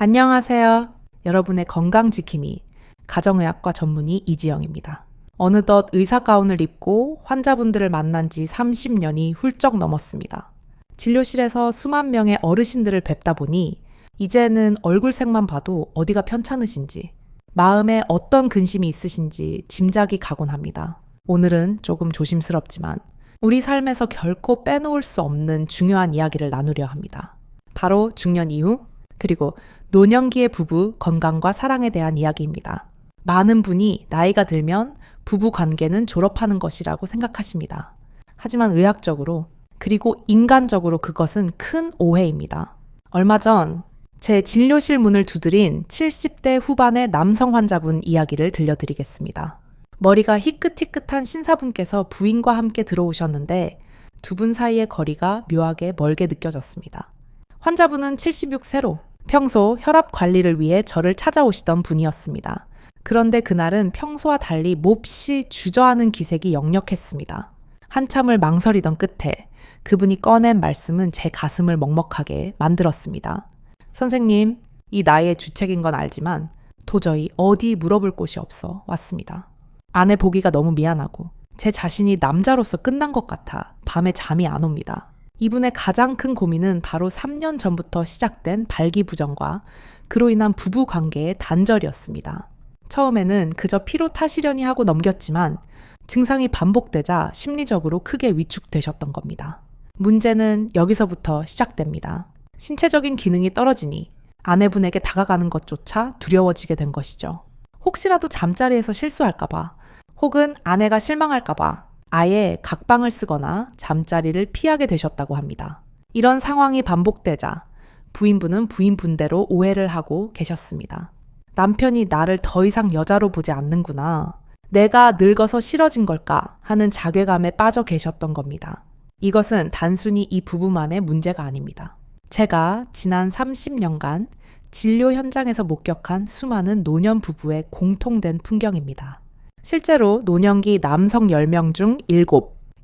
안녕하세요. 여러분의 건강지킴이 가정의학과 전문의 이지영입니다. 어느덧 의사 가운을 입고 환자분들을 만난 지 30년이 훌쩍 넘었습니다. 진료실에서 수만 명의 어르신들을 뵙다 보니 이제는 얼굴색만 봐도 어디가 편찮으신지, 마음에 어떤 근심이 있으신지 짐작이 가곤 합니다. 오늘은 조금 조심스럽지만 우리 삶에서 결코 빼놓을 수 없는 중요한 이야기를 나누려 합니다. 바로 중년 이후 그리고 노년기의 부부 건강과 사랑에 대한 이야기입니다. 많은 분이 나이가 들면 부부 관계는 졸업하는 것이라고 생각하십니다. 하지만 의학적으로 그리고 인간적으로 그것은 큰 오해입니다. 얼마 전 제 진료실 문을 두드린 70대 후반의 남성 환자분 이야기를 들려드리겠습니다. 머리가 희끗희끗한 신사분께서 부인과 함께 들어오셨는데 두 분 사이의 거리가 묘하게 멀게 느껴졌습니다. 환자분은 76세로 평소 혈압 관리를 위해 저를 찾아오시던 분이었습니다. 그런데 그날은 평소와 달리 몹시 주저하는 기색이 역력했습니다. 한참을 망설이던 끝에 그분이 꺼낸 말씀은 제 가슴을 먹먹하게 만들었습니다. 선생님, 이 나이의 주책인 건 알지만 도저히 어디 물어볼 곳이 없어 왔습니다. 아내 보기가 너무 미안하고 제 자신이 남자로서 끝난 것 같아 밤에 잠이 안 옵니다. 이분의 가장 큰 고민은 바로 3년 전부터 시작된 발기부전과 그로 인한 부부 관계의 단절이었습니다. 처음에는 그저 피로 타시려니 하고 넘겼지만 증상이 반복되자 심리적으로 크게 위축되셨던 겁니다. 문제는 여기서부터 시작됩니다. 신체적인 기능이 떨어지니 아내분에게 다가가는 것조차 두려워지게 된 것이죠. 혹시라도 잠자리에서 실수할까봐 혹은 아내가 실망할까봐 아예 각방을 쓰거나 잠자리를 피하게 되셨다고 합니다. 이런 상황이 반복되자 부인분은 부인분대로 오해를 하고 계셨습니다. 남편이 나를 더 이상 여자로 보지 않는구나. 내가 늙어서 싫어진 걸까 하는 자괴감에 빠져 계셨던 겁니다. 이것은 단순히 이 부부만의 문제가 아닙니다. 제가 지난 30년간 진료 현장에서 목격한 수많은 노년 부부의 공통된 풍경입니다. 실제로 노년기 남성 10명 중 7,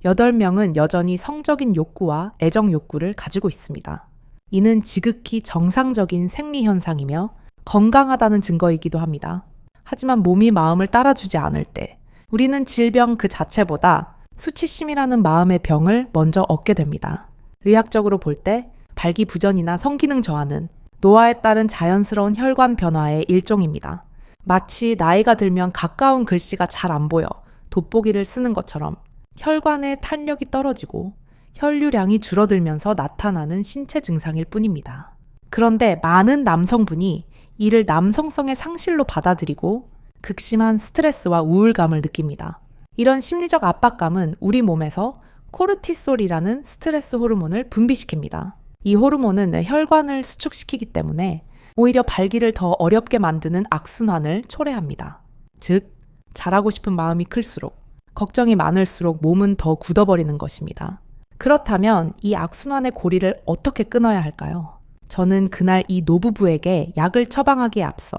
8명은 여전히 성적인 욕구와 애정 욕구를 가지고 있습니다. 이는 지극히 정상적인 생리 현상이며 건강하다는 증거이기도 합니다. 하지만 몸이 마음을 따라주지 않을 때 우리는 질병 그 자체보다 수치심이라는 마음의 병을 먼저 얻게 됩니다. 의학적으로 볼 때 발기부전이나 성기능 저하는 노화에 따른 자연스러운 혈관 변화의 일종입니다. 마치 나이가 들면 가까운 글씨가 잘 안 보여 돋보기를 쓰는 것처럼 혈관의 탄력이 떨어지고 혈류량이 줄어들면서 나타나는 신체 증상일 뿐입니다. 그런데 많은 남성분이 이를 남성성의 상실로 받아들이고 극심한 스트레스와 우울감을 느낍니다. 이런 심리적 압박감은 우리 몸에서 코르티솔이라는 스트레스 호르몬을 분비시킵니다. 이 호르몬은 혈관을 수축시키기 때문에 오히려 발기를 더 어렵게 만드는 악순환을 초래합니다. 즉, 잘하고 싶은 마음이 클수록, 걱정이 많을수록 몸은 더 굳어버리는 것입니다. 그렇다면 이 악순환의 고리를 어떻게 끊어야 할까요? 저는 그날 이 노부부에게 약을 처방하기에 앞서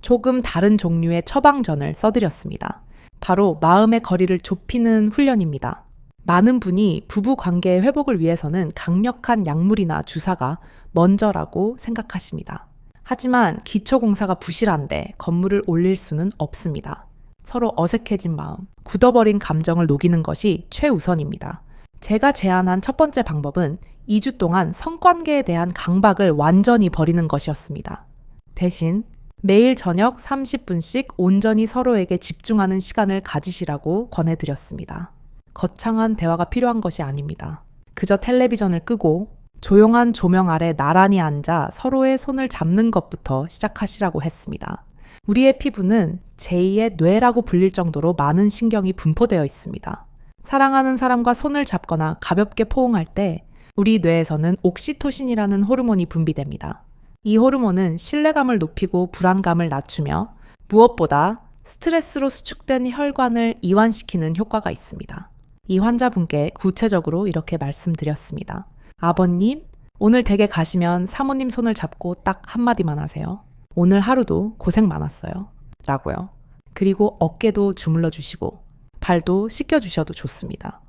조금 다른 종류의 처방전을 써드렸습니다. 바로 마음의 거리를 좁히는 훈련입니다. 많은 분이 부부 관계의 회복을 위해서는 강력한 약물이나 주사가 먼저라고 생각하십니다. 하지만 기초공사가 부실한데 건물을 올릴 수는 없습니다. 서로 어색해진 마음, 굳어버린 감정을 녹이는 것이 최우선입니다. 제가 제안한 첫 번째 방법은 2주 동안 성관계에 대한 강박을 완전히 버리는 것이었습니다. 대신 매일 저녁 30분씩 온전히 서로에게 집중하는 시간을 가지시라고 권해드렸습니다. 거창한 대화가 필요한 것이 아닙니다. 그저 텔레비전을 끄고 조용한 조명 아래 나란히 앉아 서로의 손을 잡는 것부터 시작하시라고 했습니다. 우리의 피부는 제2의 뇌라고 불릴 정도로 많은 신경이 분포되어 있습니다. 사랑하는 사람과 손을 잡거나 가볍게 포옹할 때 우리 뇌에서는 옥시토신이라는 호르몬이 분비됩니다. 이 호르몬은 신뢰감을 높이고 불안감을 낮추며 무엇보다 스트레스로 수축된 혈관을 이완시키는 효과가 있습니다. 이 환자분께 구체적으로 이렇게 말씀드렸습니다. 아버님, 오늘 댁에 가시면 사모님 손을 잡고 딱 한마디만 하세요. 오늘 하루도 고생 많았어요. 라고요. 그리고 어깨도 주물러 주시고 발도 씻겨 주셔도 좋습니다.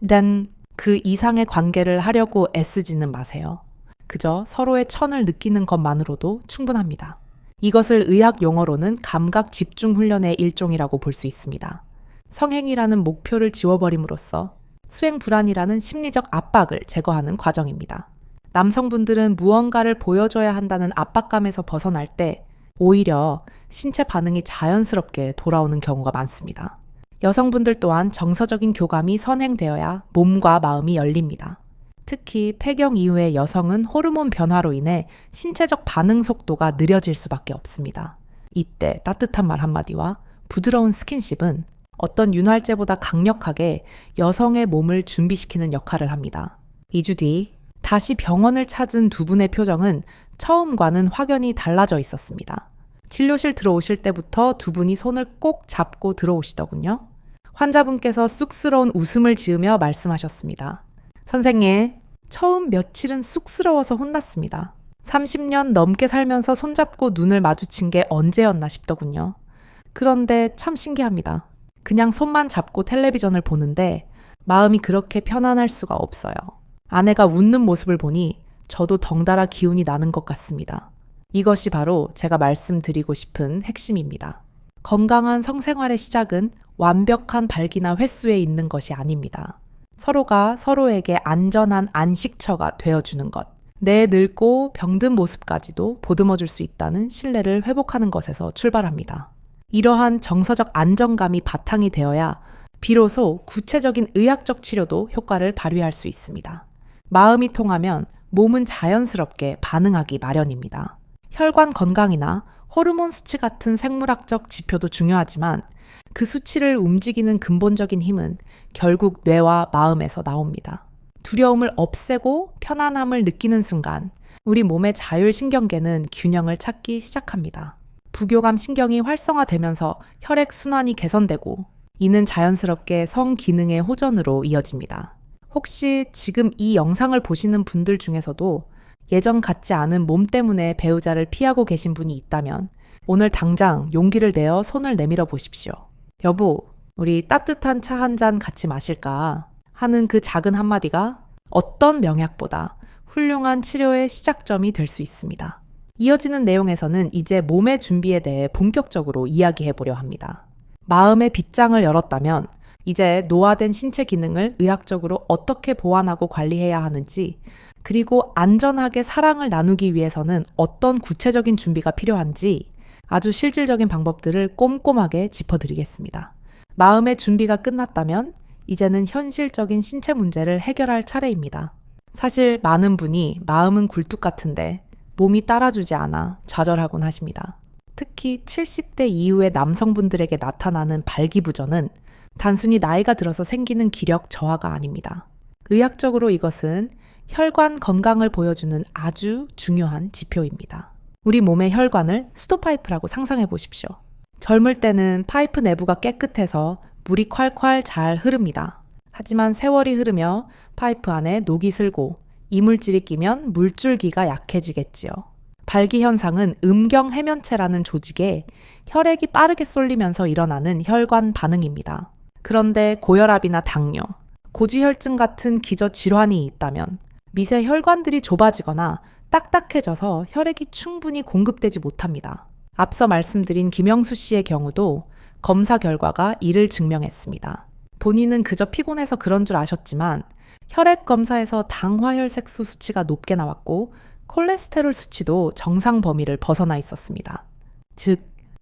단 그 이상의 관계를 하려고 애쓰지는 마세요. 그저 서로의 천을 느끼는 것만으로도 충분합니다. 이것을 의학 용어로는 감각 집중 훈련의 일종이라고 볼 수 있습니다. 성행위라는 목표를 지워버림으로써 수행 불안이라는 심리적 압박을 제거하는 과정입니다. 남성분들은 무언가를 보여줘야 한다는 압박감에서 벗어날 때 오히려 신체 반응이 자연스럽게 돌아오는 경우가 많습니다. 여성분들 또한 정서적인 교감이 선행되어야 몸과 마음이 열립니다. 특히 폐경 이후의 여성은 호르몬 변화로 인해 신체적 반응 속도가 느려질 수밖에 없습니다. 이때 따뜻한 말 한마디와 부드러운 스킨십은 어떤 윤활제보다 강력하게 여성의 몸을 준비시키는 역할을 합니다. 2주 뒤 다시 병원을 찾은 두 분의 표정은 처음과는 확연히 달라져 있었습니다. 진료실 들어오실 때부터 두 분이 손을 꼭 잡고 들어오시더군요. 환자분께서 쑥스러운 웃음을 지으며 말씀하셨습니다. 선생님, 처음 며칠은 쑥스러워서 혼났습니다. 30년 넘게 살면서 손잡고 눈을 마주친 게 언제였나 싶더군요. 그런데 참 신기합니다. 그냥 손만 잡고 텔레비전을 보는데 마음이 그렇게 편안할 수가 없어요. 아내가 웃는 모습을 보니 저도 덩달아 기운이 나는 것 같습니다. 이것이 바로 제가 말씀드리고 싶은 핵심입니다. 건강한 성생활의 시작은 완벽한 발기나 횟수에 있는 것이 아닙니다. 서로가 서로에게 안전한 안식처가 되어주는 것, 내 늙고 병든 모습까지도 보듬어줄 수 있다는 신뢰를 회복하는 것에서 출발합니다. 이러한 정서적 안정감이 바탕이 되어야 비로소 구체적인 의학적 치료도 효과를 발휘할 수 있습니다. 마음이 통하면 몸은 자연스럽게 반응하기 마련입니다. 혈관 건강이나 호르몬 수치 같은 생물학적 지표도 중요하지만 그 수치를 움직이는 근본적인 힘은 결국 뇌와 마음에서 나옵니다. 두려움을 없애고 편안함을 느끼는 순간 우리 몸의 자율신경계는 균형을 찾기 시작합니다. 부교감 신경이 활성화되면서 혈액 순환이 개선되고 이는 자연스럽게 성기능의 호전으로 이어집니다. 혹시 지금 이 영상을 보시는 분들 중에서도 예전 같지 않은 몸 때문에 배우자를 피하고 계신 분이 있다면 오늘 당장 용기를 내어 손을 내밀어 보십시오. 여보, 우리 따뜻한 차 한 잔 같이 마실까? 하는 그 작은 한마디가 어떤 명약보다 훌륭한 치료의 시작점이 될 수 있습니다. 이어지는 내용에서는 이제 몸의 준비에 대해 본격적으로 이야기해 보려 합니다. 마음의 빗장을 열었다면 이제 노화된 신체 기능을 의학적으로 어떻게 보완하고 관리해야 하는지, 그리고 안전하게 사랑을 나누기 위해서는 어떤 구체적인 준비가 필요한지 아주 실질적인 방법들을 꼼꼼하게 짚어드리겠습니다. 마음의 준비가 끝났다면 이제는 현실적인 신체 문제를 해결할 차례입니다. 사실 많은 분이 마음은 굴뚝 같은데 몸이 따라주지 않아 좌절하곤 하십니다. 특히 70대 이후의 남성분들에게 나타나는 발기부전은 단순히 나이가 들어서 생기는 기력 저하가 아닙니다. 의학적으로 이것은 혈관 건강을 보여주는 아주 중요한 지표입니다. 우리 몸의 혈관을 수도파이프라고 상상해 보십시오. 젊을 때는 파이프 내부가 깨끗해서 물이 콸콸 잘 흐릅니다. 하지만 세월이 흐르며 파이프 안에 녹이 슬고 이물질이 끼면 물줄기가 약해지겠지요. 발기 현상은 음경 해면체라는 조직에 혈액이 빠르게 쏠리면서 일어나는 혈관 반응입니다. 그런데 고혈압이나 당뇨, 고지혈증 같은 기저 질환이 있다면 미세 혈관들이 좁아지거나 딱딱해져서 혈액이 충분히 공급되지 못합니다. 앞서 말씀드린 김영수 씨의 경우도 검사 결과가 이를 증명했습니다. 본인은 그저 피곤해서 그런 줄 아셨지만 혈액 검사에서 당화혈색소 수치가 높게 나왔고 콜레스테롤 수치도 정상 범위를 벗어나 있었습니다. 즉,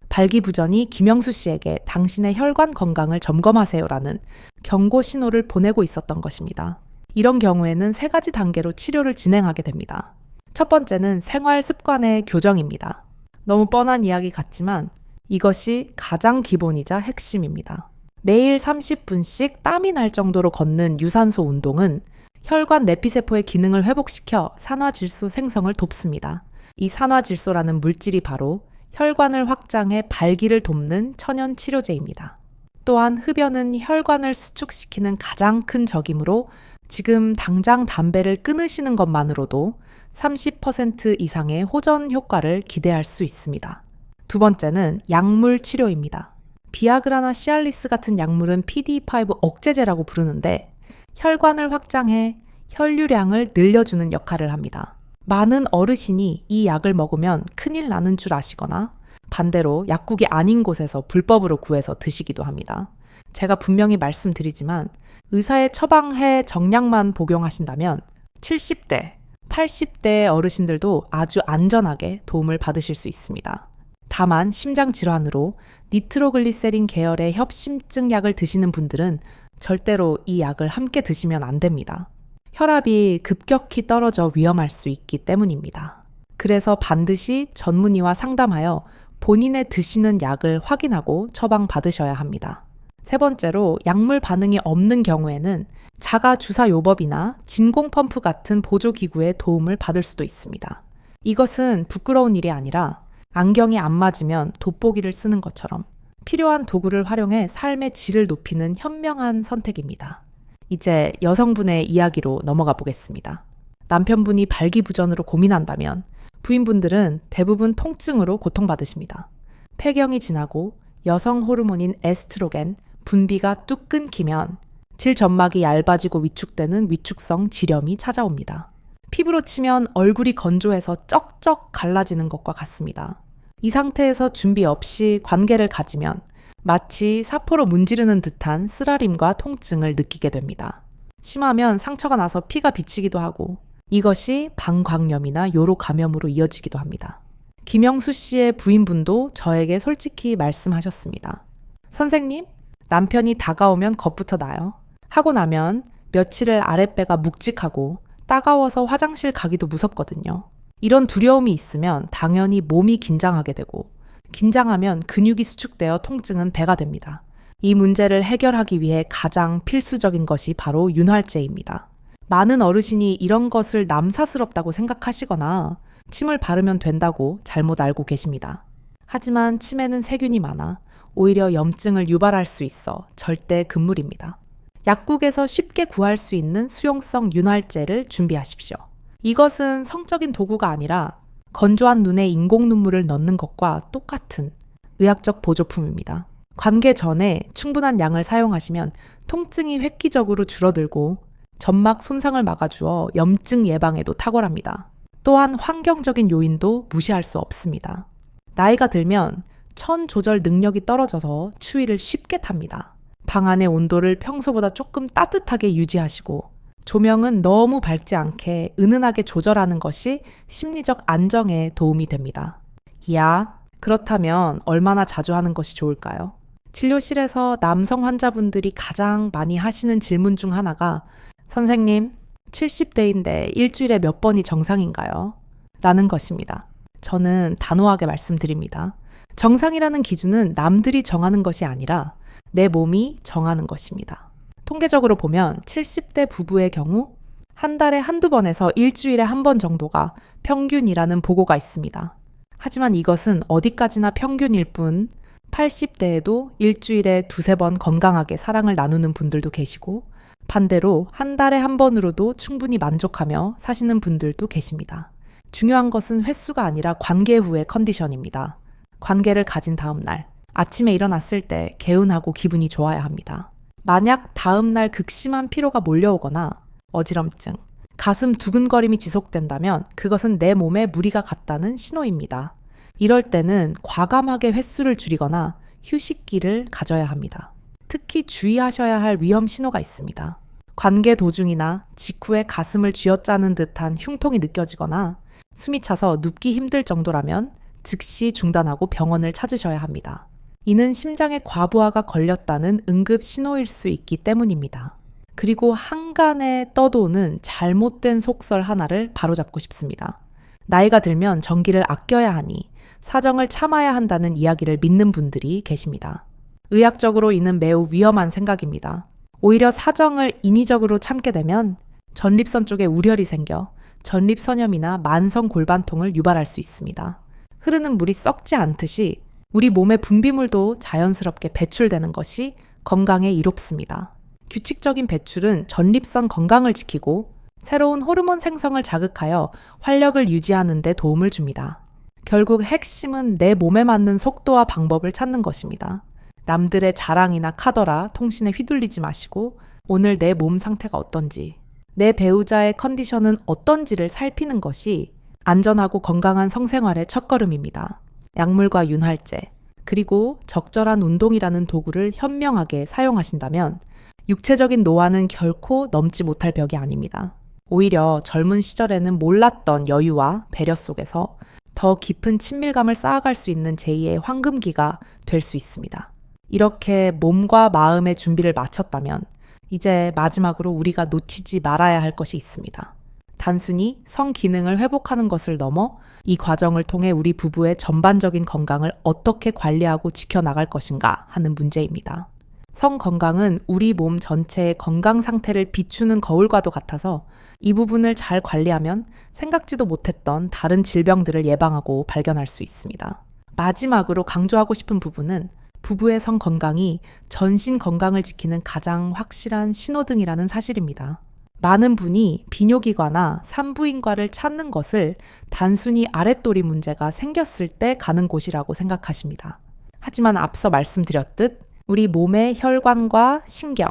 발기부전이 김영수 씨에게 당신의 혈관 건강을 점검하세요라는 경고 신호를 보내고 있었던 것입니다. 이런 경우에는 3가지 단계로 치료를 진행하게 됩니다. 첫 번째는 생활 습관의 교정입니다. 너무 뻔한 이야기 같지만 이것이 가장 기본이자 핵심입니다. 매일 30분씩 땀이 날 정도로 걷는 유산소 운동은 혈관 내피세포의 기능을 회복시켜 산화질소 생성을 돕습니다. 이 산화질소라는 물질이 바로 혈관을 확장해 발기를 돕는 천연 치료제입니다. 또한 흡연은 혈관을 수축시키는 가장 큰 적이므로 지금 당장 담배를 끊으시는 것만으로도 30% 이상의 호전 효과를 기대할 수 있습니다. 두 번째는 약물 치료입니다. 비아그라나 시알리스 같은 약물은 PDE5 억제제라고 부르는데 혈관을 확장해 혈류량을 늘려주는 역할을 합니다. 많은 어르신이 이 약을 먹으면 큰일 나는 줄 아시거나 반대로 약국이 아닌 곳에서 불법으로 구해서 드시기도 합니다. 제가 분명히 말씀드리지만 의사의 처방해 정량만 복용하신다면 70대, 80대 어르신들도 아주 안전하게 도움을 받으실 수 있습니다. 다만 심장 질환으로 니트로글리세린 계열의 협심증 약을 드시는 분들은 절대로 이 약을 함께 드시면 안 됩니다. 혈압이 급격히 떨어져 위험할 수 있기 때문입니다. 그래서 반드시 전문의와 상담하여 본인의 드시는 약을 확인하고 처방받으셔야 합니다. 세 번째로 약물 반응이 없는 경우에는 자가 주사 요법이나 진공 펌프 같은 보조기구의 도움을 받을 수도 있습니다. 이것은 부끄러운 일이 아니라 안경이 안 맞으면 돋보기를 쓰는 것처럼 필요한 도구를 활용해 삶의 질을 높이는 현명한 선택입니다. 이제 여성분의 이야기로 넘어가 보겠습니다. 남편분이 발기부전으로 고민한다면 부인분들은 대부분 통증으로 고통받으십니다. 폐경이 지나고 여성 호르몬인 에스트로겐, 분비가 뚝 끊기면 질점막이 얇아지고 위축되는 위축성 지렴이 찾아옵니다. 피부로 치면 얼굴이 건조해서 쩍쩍 갈라지는 것과 같습니다. 이 상태에서 준비 없이 관계를 가지면 마치 사포로 문지르는 듯한 쓰라림과 통증을 느끼게 됩니다. 심하면 상처가 나서 피가 비치기도 하고 이것이 방광염이나 요로 감염으로 이어지기도 합니다. 김영수 씨의 부인분도 저에게 솔직히 말씀하셨습니다. 선생님, 남편이 다가오면 겁부터 나요. 하고 나면 며칠을 아랫배가 묵직하고 따가워서 화장실 가기도 무섭거든요. 이런 두려움이 있으면 당연히 몸이 긴장하게 되고 긴장하면 근육이 수축되어 통증은 배가 됩니다. 이 문제를 해결하기 위해 가장 필수적인 것이 바로 윤활제입니다. 많은 어르신이 이런 것을 남사스럽다고 생각하시거나 침을 바르면 된다고 잘못 알고 계십니다. 하지만 침에는 세균이 많아 오히려 염증을 유발할 수 있어 절대 금물입니다. 약국에서 쉽게 구할 수 있는 수용성 윤활제를 준비하십시오. 이것은 성적인 도구가 아니라 건조한 눈에 인공 눈물을 넣는 것과 똑같은 의학적 보조품입니다. 관계 전에 충분한 양을 사용하시면 통증이 획기적으로 줄어들고 점막 손상을 막아주어 염증 예방에도 탁월합니다. 또한 환경적인 요인도 무시할 수 없습니다. 나이가 들면 천 조절 능력이 떨어져서 추위를 쉽게 탑니다. 방 안의 온도를 평소보다 조금 따뜻하게 유지하시고 조명은 너무 밝지 않게 은은하게 조절하는 것이 심리적 안정에 도움이 됩니다. 이야, 그렇다면 얼마나 자주 하는 것이 좋을까요? 진료실에서 남성 환자분들이 가장 많이 하시는 질문 중 하나가 선생님, 70대인데 일주일에 몇 번이 정상인가요? 라는 것입니다. 저는 단호하게 말씀드립니다. 정상이라는 기준은 남들이 정하는 것이 아니라 내 몸이 정하는 것입니다. 통계적으로 보면 70대 부부의 경우 한 달에 한두 번에서 일주일에 한 번 정도가 평균이라는 보고가 있습니다. 하지만 이것은 어디까지나 평균일 뿐 80대에도 일주일에 두세 번 건강하게 사랑을 나누는 분들도 계시고 반대로 한 달에 한 번으로도 충분히 만족하며 사시는 분들도 계십니다. 중요한 것은 횟수가 아니라 관계 후의 컨디션입니다. 관계를 가진 다음 날, 아침에 일어났을 때 개운하고 기분이 좋아야 합니다. 만약 다음 날 극심한 피로가 몰려오거나 어지럼증, 가슴 두근거림이 지속된다면 그것은 내 몸에 무리가 갔다는 신호입니다. 이럴 때는 과감하게 횟수를 줄이거나 휴식기를 가져야 합니다. 특히 주의하셔야 할 위험 신호가 있습니다. 관계 도중이나 직후에 가슴을 쥐어짜는 듯한 흉통이 느껴지거나 숨이 차서 눕기 힘들 정도라면 즉시 중단하고 병원을 찾으셔야 합니다. 이는 심장에 과부하가 걸렸다는 응급 신호일 수 있기 때문입니다. 그리고 한간에 떠도는 잘못된 속설 하나를 바로잡고 싶습니다. 나이가 들면 전기를 아껴야 하니 사정을 참아야 한다는 이야기를 믿는 분들이 계십니다. 의학적으로 이는 매우 위험한 생각입니다. 오히려 사정을 인위적으로 참게 되면 전립선 쪽에 우열이 생겨 전립선염이나 만성 골반통을 유발할 수 있습니다. 흐르는 물이 썩지 않듯이 우리 몸의 분비물도 자연스럽게 배출되는 것이 건강에 이롭습니다. 규칙적인 배출은 전립선 건강을 지키고 새로운 호르몬 생성을 자극하여 활력을 유지하는 데 도움을 줍니다. 결국 핵심은 내 몸에 맞는 속도와 방법을 찾는 것입니다. 남들의 자랑이나 카더라, 통신에 휘둘리지 마시고 오늘 내 몸 상태가 어떤지, 내 배우자의 컨디션은 어떤지를 살피는 것이 안전하고 건강한 성생활의 첫걸음입니다. 약물과 윤활제, 그리고 적절한 운동이라는 도구를 현명하게 사용하신다면 육체적인 노화는 결코 넘지 못할 벽이 아닙니다. 오히려 젊은 시절에는 몰랐던 여유와 배려 속에서 더 깊은 친밀감을 쌓아갈 수 있는 제2의 황금기가 될 수 있습니다. 이렇게 몸과 마음의 준비를 마쳤다면 이제 마지막으로 우리가 놓치지 말아야 할 것이 있습니다. 단순히 성 기능을 회복하는 것을 넘어 이 과정을 통해 우리 부부의 전반적인 건강을 어떻게 관리하고 지켜나갈 것인가 하는 문제입니다. 성 건강은 우리 몸 전체의 건강 상태를 비추는 거울과도 같아서 이 부분을 잘 관리하면 생각지도 못했던 다른 질병들을 예방하고 발견할 수 있습니다. 마지막으로 강조하고 싶은 부분은 부부의 성 건강이 전신 건강을 지키는 가장 확실한 신호등이라는 사실입니다. 많은 분이 비뇨기과나 산부인과를 찾는 것을 단순히 아랫도리 문제가 생겼을 때 가는 곳이라고 생각하십니다. 하지만 앞서 말씀드렸듯 우리 몸의 혈관과 신경,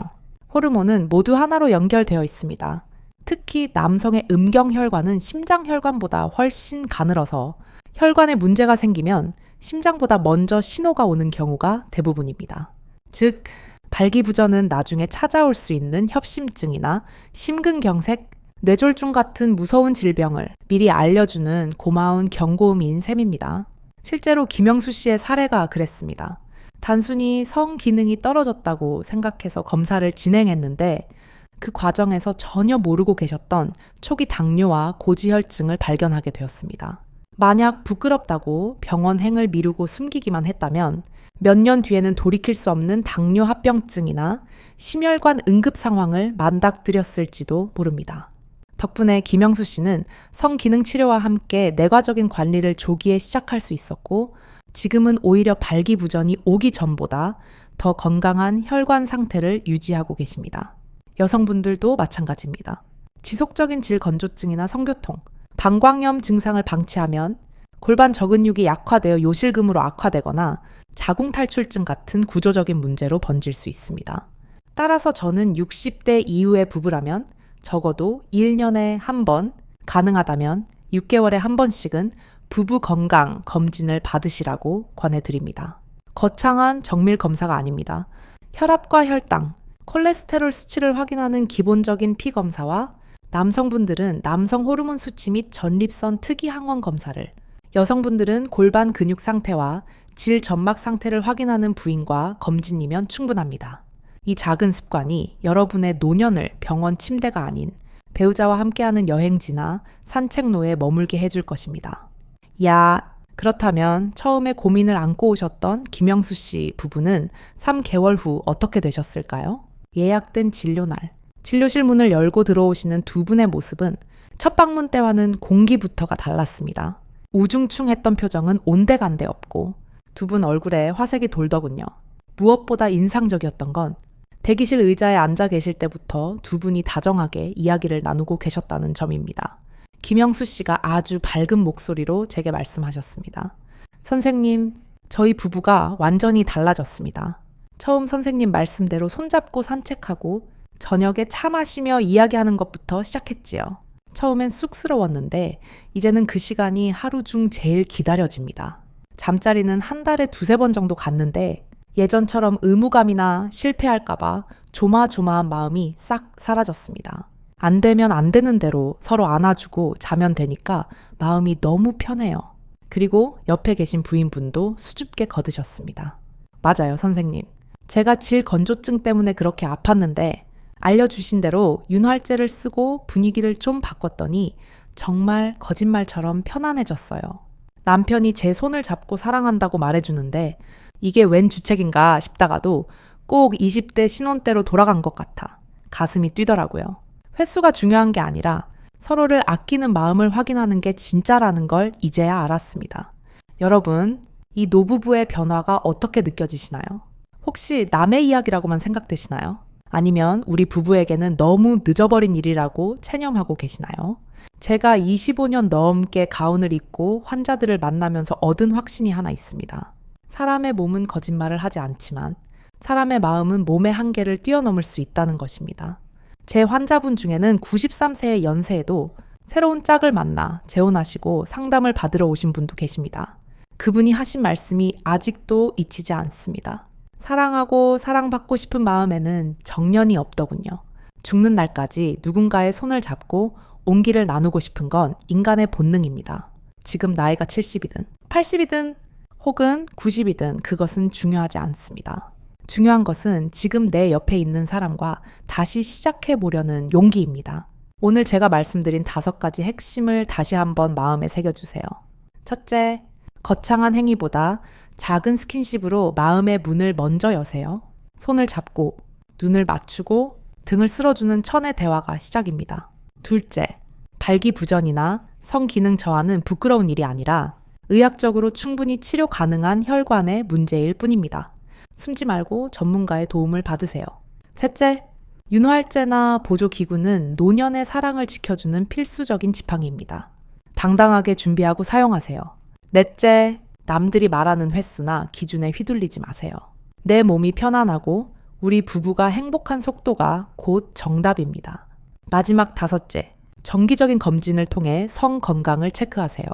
호르몬은 모두 하나로 연결되어 있습니다. 특히 남성의 음경혈관은 심장혈관보다 훨씬 가늘어서 혈관에 문제가 생기면 심장보다 먼저 신호가 오는 경우가 대부분입니다. 즉, 발기부전은 나중에 찾아올 수 있는 협심증이나 심근경색, 뇌졸중 같은 무서운 질병을 미리 알려주는 고마운 경고음인 셈입니다. 실제로 김영수 씨의 사례가 그랬습니다. 단순히 성 기능이 떨어졌다고 생각해서 검사를 진행했는데 그 과정에서 전혀 모르고 계셨던 초기 당뇨와 고지혈증을 발견하게 되었습니다. 만약 부끄럽다고 병원행을 미루고 숨기기만 했다면 몇 년 뒤에는 돌이킬 수 없는 당뇨 합병증이나 심혈관 응급 상황을 맞닥뜨렸을지도 모릅니다. 덕분에 김영수 씨는 성기능 치료와 함께 내과적인 관리를 조기에 시작할 수 있었고 지금은 오히려 발기부전이 오기 전보다 더 건강한 혈관 상태를 유지하고 계십니다. 여성분들도 마찬가지입니다. 지속적인 질건조증이나 성교통, 방광염 증상을 방치하면 골반 적은육이 약화되어 요실금으로 악화되거나 자궁탈출증 같은 구조적인 문제로 번질 수 있습니다. 따라서 저는 60대 이후의 부부라면 적어도 1년에 한 번, 가능하다면 6개월에 한 번씩은 부부 건강 검진을 받으시라고 권해드립니다. 거창한 정밀 검사가 아닙니다. 혈압과 혈당, 콜레스테롤 수치를 확인하는 기본적인 피 검사와 남성분들은 남성 호르몬 수치 및 전립선 특이 항원 검사를, 여성분들은 골반 근육 상태와 질 점막 상태를 확인하는 부인과 검진이면 충분합니다. 이 작은 습관이 여러분의 노년을 병원 침대가 아닌 배우자와 함께하는 여행지나 산책로에 머물게 해줄 것입니다. 그렇다면 처음에 고민을 안고 오셨던 김영수 씨 부부는 3개월 후 어떻게 되셨을까요? 예약된 진료날, 진료실 문을 열고 들어오시는 두 분의 모습은 첫 방문 때와는 공기부터가 달랐습니다. 우중충했던 표정은 온데간데 없고 두 분 얼굴에 화색이 돌더군요. 무엇보다 인상적이었던 건 대기실 의자에 앉아 계실 때부터 두 분이 다정하게 이야기를 나누고 계셨다는 점입니다. 김영수 씨가 아주 밝은 목소리로 제게 말씀하셨습니다. 선생님, 저희 부부가 완전히 달라졌습니다. 처음 선생님 말씀대로 손잡고 산책하고 저녁에 차 마시며 이야기하는 것부터 시작했지요. 처음엔 쑥스러웠는데 이제는 그 시간이 하루 중 제일 기다려집니다. 잠자리는 한 달에 2-3번 정도 갔는데 예전처럼 의무감이나 실패할까봐 조마조마한 마음이 싹 사라졌습니다. 안 되면 안 되는 대로 서로 안아주고 자면 되니까 마음이 너무 편해요. 그리고 옆에 계신 부인분도 수줍게 거드셨습니다. 맞아요, 선생님. 제가 질건조증 때문에 그렇게 아팠는데 알려주신 대로 윤활제를 쓰고 분위기를 좀 바꿨더니 정말 거짓말처럼 편안해졌어요. 남편이 제 손을 잡고 사랑한다고 말해주는데 이게 웬 주책인가 싶다가도 꼭 20대 신혼 때로 돌아간 것 같아 가슴이 뛰더라고요. 횟수가 중요한 게 아니라 서로를 아끼는 마음을 확인하는 게 진짜라는 걸 이제야 알았습니다. 여러분, 이 노부부의 변화가 어떻게 느껴지시나요? 혹시 남의 이야기라고만 생각되시나요? 아니면 우리 부부에게는 너무 늦어버린 일이라고 체념하고 계시나요? 제가 25년 넘게 가운을 입고 환자들을 만나면서 얻은 확신이 하나 있습니다. 사람의 몸은 거짓말을 하지 않지만 사람의 마음은 몸의 한계를 뛰어넘을 수 있다는 것입니다. 제 환자분 중에는 93세의 연세에도 새로운 짝을 만나 재혼하시고 상담을 받으러 오신 분도 계십니다. 그분이 하신 말씀이 아직도 잊히지 않습니다. 사랑하고 사랑받고 싶은 마음에는 정년이 없더군요. 죽는 날까지 누군가의 손을 잡고 온기를 나누고 싶은 건 인간의 본능입니다. 지금 나이가 70이든 80이든 혹은 90이든 그것은 중요하지 않습니다. 중요한 것은 지금 내 옆에 있는 사람과 다시 시작해 보려는 용기입니다. 오늘 제가 말씀드린 5가지 핵심을 다시 한번 마음에 새겨주세요. 첫째, 거창한 행위보다 작은 스킨십으로 마음의 문을 먼저 여세요. 손을 잡고 눈을 맞추고 등을 쓸어주는 천의 대화가 시작입니다. 둘째, 발기부전이나 성기능 저하는 부끄러운 일이 아니라 의학적으로 충분히 치료 가능한 혈관의 문제일 뿐입니다. 숨지 말고 전문가의 도움을 받으세요. 셋째, 윤활제나 보조기구는 노년의 사랑을 지켜주는 필수적인 지팡이입니다. 당당하게 준비하고 사용하세요. 넷째, 남들이 말하는 횟수나 기준에 휘둘리지 마세요. 내 몸이 편안하고 우리 부부가 행복한 속도가 곧 정답입니다. 마지막 5째, 정기적인 검진을 통해 성 건강을 체크하세요.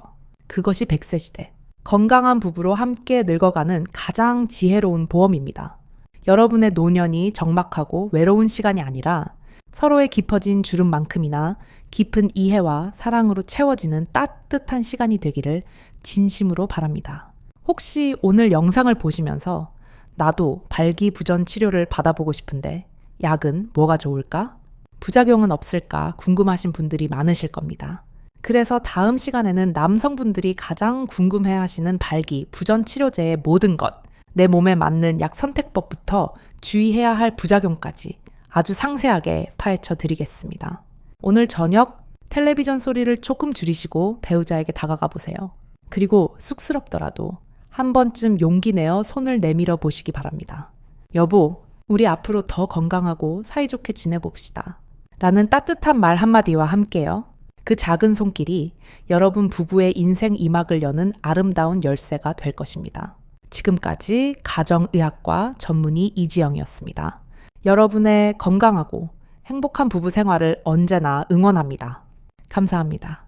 그것이 100세 시대. 건강한 부부로 함께 늙어가는 가장 지혜로운 보험입니다. 여러분의 노년이 적막하고 외로운 시간이 아니라 서로의 깊어진 주름만큼이나 깊은 이해와 사랑으로 채워지는 따뜻한 시간이 되기를 진심으로 바랍니다. 혹시 오늘 영상을 보시면서 나도 발기부전 치료를 받아보고 싶은데 약은 뭐가 좋을까? 부작용은 없을까 궁금하신 분들이 많으실 겁니다. 그래서 다음 시간에는 남성분들이 가장 궁금해하시는 발기부전 치료제의 모든 것, 내 몸에 맞는 약 선택법부터 주의해야 할 부작용까지 아주 상세하게 파헤쳐 드리겠습니다. 오늘 저녁 텔레비전 소리를 조금 줄이시고 배우자에게 다가가 보세요. 그리고 쑥스럽더라도 한 번쯤 용기 내어 손을 내밀어 보시기 바랍니다. 여보, 우리 앞으로 더 건강하고 사이좋게 지내봅시다. 라는 따뜻한 말 한마디와 함께요. 그 작은 손길이 여러분 부부의 인생 이막을 여는 아름다운 열쇠가 될 것입니다. 지금까지 가정의학과 전문의 이지영이었습니다. 여러분의 건강하고 행복한 부부 생활을 언제나 응원합니다. 감사합니다.